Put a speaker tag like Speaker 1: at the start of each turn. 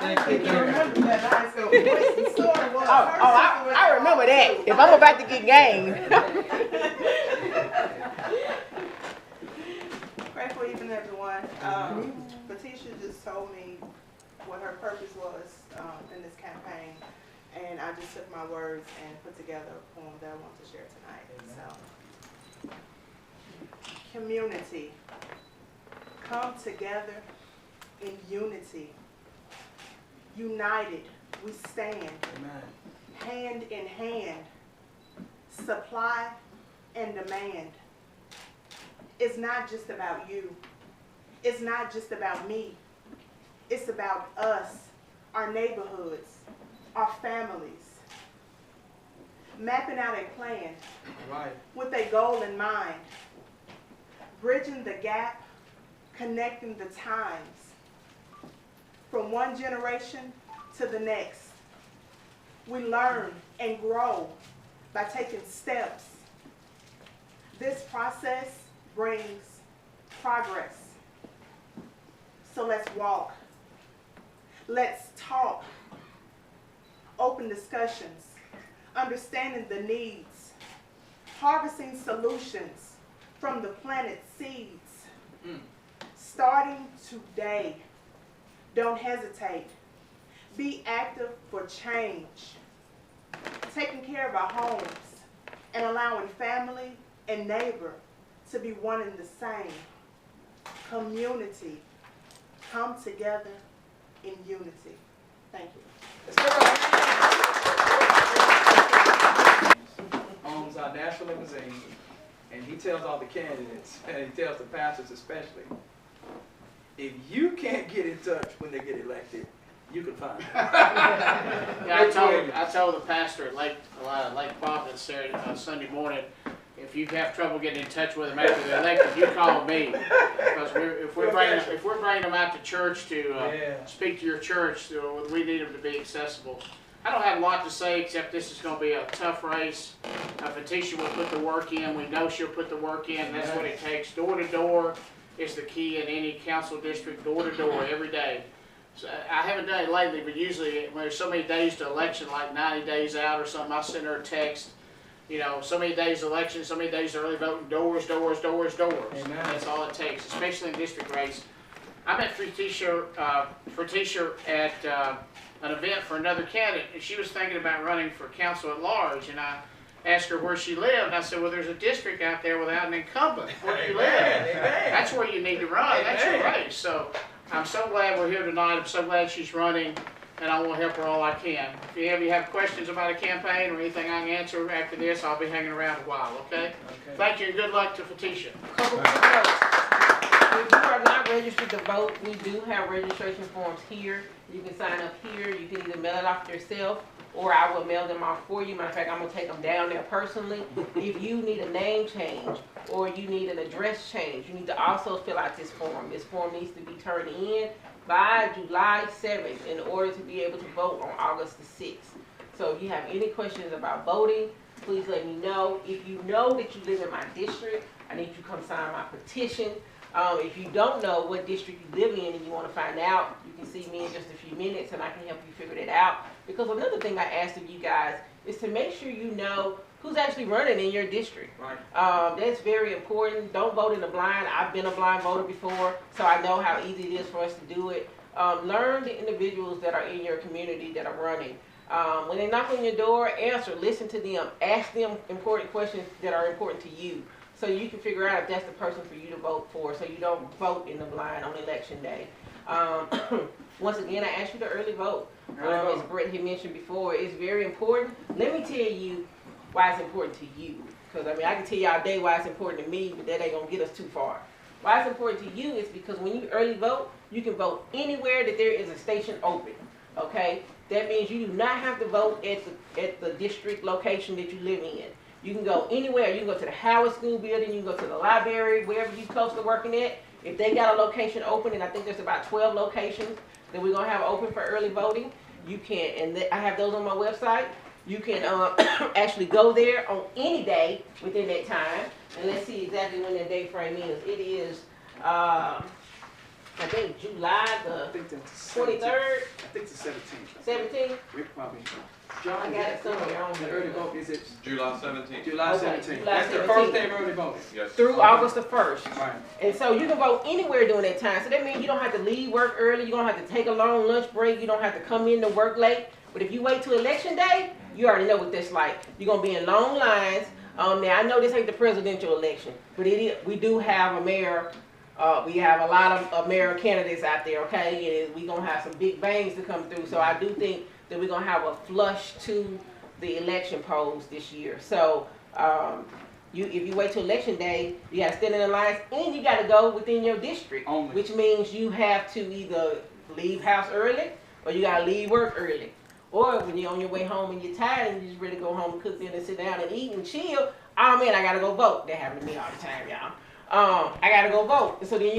Speaker 1: remember that high school. The story was.
Speaker 2: I remember that. If I'm about to get game.
Speaker 1: Pray for even everyone. Furtesha just told me what her purpose was in this campaign, and I just took my words and put together a poem that I want to share tonight. So, community, come together in unity. United, we stand.
Speaker 3: Amen.
Speaker 1: Hand in hand, supply and demand. It's not just about you. It's not just about me. It's about us, our neighborhoods, our families. Mapping out a plan with a goal in mind. Bridging the gap, connecting the times. From one generation to the next. We learn and grow by taking steps. This process brings progress. So let's walk. Let's talk. Open discussions. Understanding the needs. Harvesting solutions from the planet's seeds. Starting today. Don't hesitate. Be active for change. Taking care of our homes and allowing family and neighbor to be one and the same. Community. Come together in unity. Thank you.
Speaker 3: Owns our national limousine, and he tells all the candidates, and he tells the pastors especially, if you can't get in touch when they get elected, you can find them.
Speaker 4: Yeah, I told the pastor at Lake Providence there Sunday morning, if you have trouble getting in touch with them after they're elected, you call me. Because if we're bringing them out to church to speak to your church, we need them to be accessible. I don't have a lot to say except this is going to be a tough race. Furtesha will put the work in. We know she'll put the work in. That's what it takes. Door to door is the key in any council district. Door to door every day. So I haven't done it lately, but usually when there's so many days to election, like 90 days out or something, I'll send her a text. You know, so many days election, so many days early voting, doors, doors, doors, doors. Amen. That's all it takes, especially in district race. I met Furtesha at an event for another candidate, and she was thinking about running for council at large, and I asked her where she lived. I said, well, there's a district out there without an incumbent. Where do you live? That's where you need to run. That's your race. So I'm so glad we're here tonight. I'm so glad she's running, and I will help her all I can. If you have questions about a campaign or anything I can answer after this, I'll be hanging around a while, okay? Thank you, and good luck to Furtesha.
Speaker 5: If you are not registered to vote, we do have registration forms here. You can sign up here. You can either mail it off yourself, or I will mail them off for you. Matter of fact, I'm going to take them down there personally. If you need a name change or you need an address change, you need to also fill out this form. This form needs to be turned in by July 7th in order to be able to vote on August the 6th. So if you have any questions about voting, please let me know. If you know that you live in my district, I need you to come sign my petition. If you don't know what district you live in and you want to find out, you can see me in just a few minutes and I can help you figure that out. Because another thing I asked of you guys is to make sure you know who's actually running in your district.
Speaker 3: Right.
Speaker 5: That's very important. Don't vote in the blind. I've been a blind voter before, so I know how easy it is for us to do it. Learn the individuals that are in your community that are running. When they knock on your door, answer, listen to them, ask them important questions that are important to you, so you can figure out if that's the person for you to vote for, so you don't vote in the blind on election day. Once again, I asked you to early vote. As Brett had mentioned before, it's very important. Let me tell you why it's important to you. Because, I mean, I can tell you all day why it's important to me, but that ain't going to get us too far. Why it's important to you is because when you early vote, you can vote anywhere that there is a station open, okay? That means you do not have to vote at the district location that you live in. You can go anywhere. You can go to the Howard School building, you can go to the library, wherever you're close to working at. If they got a location open, and I think there's about 12 locations that we're going to have open for early voting, you can, and I have those on my website. You can actually go there on any day within that time. And let's see exactly when that day frame is. It is I think July
Speaker 3: I
Speaker 5: the
Speaker 3: think that's
Speaker 5: 23rd,
Speaker 3: I think it's the 17th.
Speaker 5: 17th.
Speaker 3: Rick probably.
Speaker 5: I
Speaker 3: John,
Speaker 5: got it somewhere on
Speaker 3: the
Speaker 5: here.
Speaker 3: early vote, is it
Speaker 6: July 17th.
Speaker 3: July
Speaker 5: Okay,
Speaker 3: 17th?
Speaker 5: July
Speaker 3: That's the
Speaker 5: 17th.
Speaker 3: first day of early voting.
Speaker 6: Yes.
Speaker 5: Through August the 1st.
Speaker 3: Right.
Speaker 5: And so you can vote anywhere during that time. So that means you don't have to leave work early. You don't have to take a long lunch break. You don't have to come in to work late. But if you wait till election day, you already know what that's like. You're going to be in long lines. Now, I know this ain't the presidential election, but it is, we do have a mayor. We have a lot of mayor candidates out there, okay? And we're going to have some big bangs to come through. So I do think that we're going to have a flush to the election polls this year. So if you wait till election day, you got to stand in the lines and you got to go within your district.
Speaker 3: Only.
Speaker 5: Which means you have to either leave house early or you got to leave work early. Or when you're on your way home and you're tired and you just ready to go home and cook dinner and sit down and eat and chill, oh man, I got to go vote. That happens to me all the time, y'all. I got to go vote. And so then